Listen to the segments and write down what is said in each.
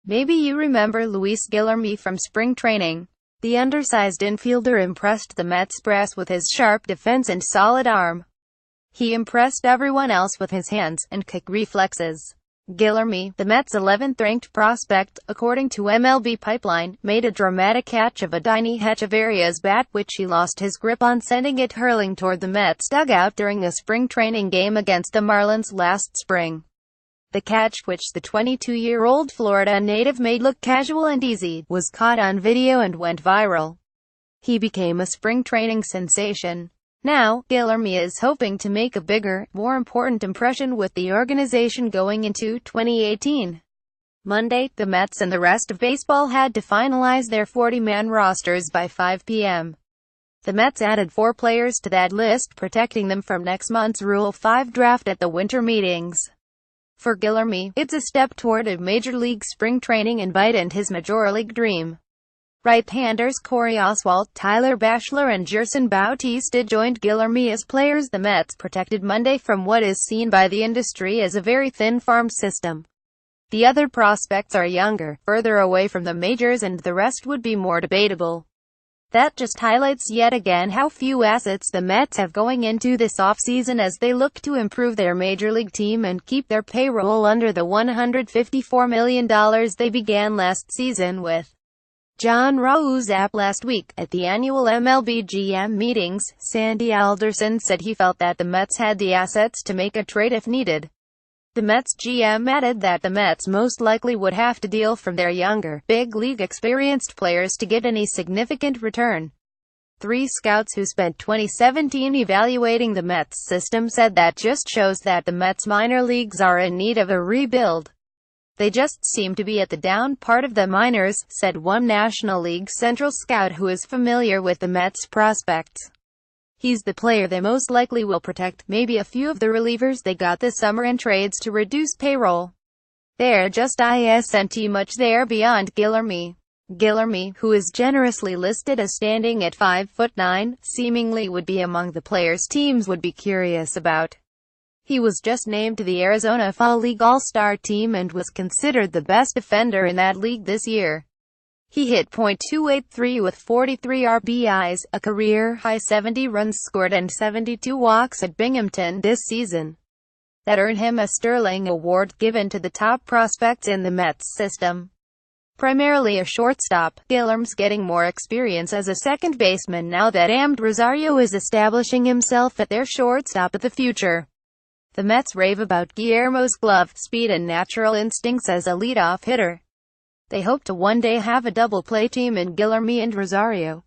Maybe you remember Luis Guillorme from spring training. The undersized infielder impressed the Mets brass with his sharp defense and solid arm. He impressed everyone else with his hands and kick reflexes. Guillorme, the Mets' 11th-ranked prospect, according to MLB Pipeline, made a dramatic catch of a Diny Echeverria's bat which he lost his grip on, sending it hurling toward the Mets dugout during a spring training game against the Marlins last spring. The catch, which the 22-year-old Florida native made look casual and easy, was caught on video and went viral. He became a spring training sensation. Now, Guillorme is hoping to make a bigger, more important impression with the organization going into 2018. Monday, the Mets and the rest of baseball had to finalize their 40-man rosters by 5 p.m. The Mets added 4 players to that list, protecting them from next month's Rule 5 draft at the winter meetings. For Guillorme, it's a step toward a major league spring training invite and his major league dream. Right-handers Corey Oswalt, Tyler Bachelor and Gerson Bautista joined Guillorme as players the Mets protected Monday from what is seen by the industry as a very thin farm system. The other prospects are younger, further away from the majors, and the rest would be more debatable. That just highlights yet again how few assets the Mets have going into this offseason as they look to improve their major league team and keep their payroll under the $154 million they began last season with. John Rosap last week, at the annual MLB GM meetings, Sandy Alderson said he felt that the Mets had the assets to make a trade if needed. The Mets GM added that the Mets most likely would have to deal from their younger, big league experienced players to get any significant return. 3 scouts who spent 2017 evaluating the Mets system said that just shows that the Mets minor leagues are in need of a rebuild. They just seem to be at the down part of the minors, said one National League Central scout who is familiar with the Mets prospects. He's the player they most likely will protect, maybe a few of the relievers they got this summer in trades to reduce payroll. There just isn't much there beyond Guillorme. Guillorme, who is generously listed as standing at 5'9", seemingly would be among the players teams would be curious about. He was just named to the Arizona Fall League All-Star team and was considered the best defender in that league this year. He hit .283 with 43 RBIs, a career-high 70 runs scored and 72 walks at Binghamton this season. That earned him a Sterling Award given to the top prospects in the Mets system. Primarily a shortstop, Guillorme's getting more experience as a second baseman now that Amed Rosario is establishing himself at their shortstop of the future. The Mets rave about Guillermo's glove, speed and natural instincts as a leadoff hitter. They hope to one day have a double-play team in Guillorme and Rosario.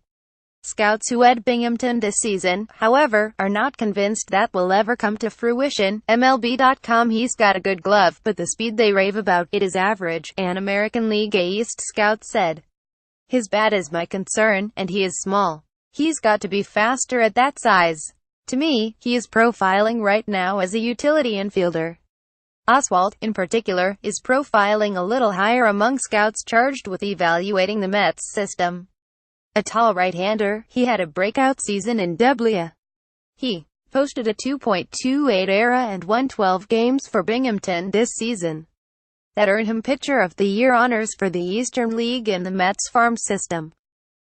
Scouts who had Binghamton this season, however, are not convinced that will ever come to fruition. MLB.com He's got a good glove, but the speed they rave about, it is average, an American League East scout said. His bat is my concern, and he is small. He's got to be faster at that size. To me, he is profiling right now as a utility infielder. Oswalt, in particular, is profiling a little higher among scouts charged with evaluating the Mets system. A tall right-hander, he had a breakout season in AA. He posted a 2.28 ERA and won 12 games for Binghamton this season. That earned him Pitcher of the Year honors for the Eastern League in the Mets farm system.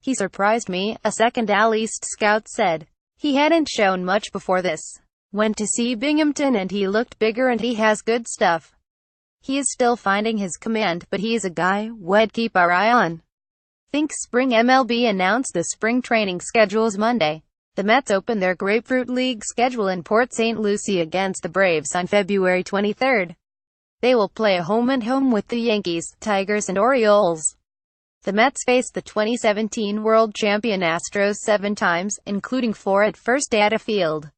He surprised me, a second AL East scout said. He hadn't shown much before this. Went to see Binghamton and he looked bigger and he has good stuff. He is still finding his command, but he's a guy we'd keep our eye on. Think spring. MLB announced the spring training schedules Monday. The Mets open their Grapefruit League schedule in Port St. Lucie against the Braves on February 23. They will play a home-and-home with the Yankees, Tigers and Orioles. The Mets faced the 2017 world champion Astros 7 times, including 4 at First Data Field.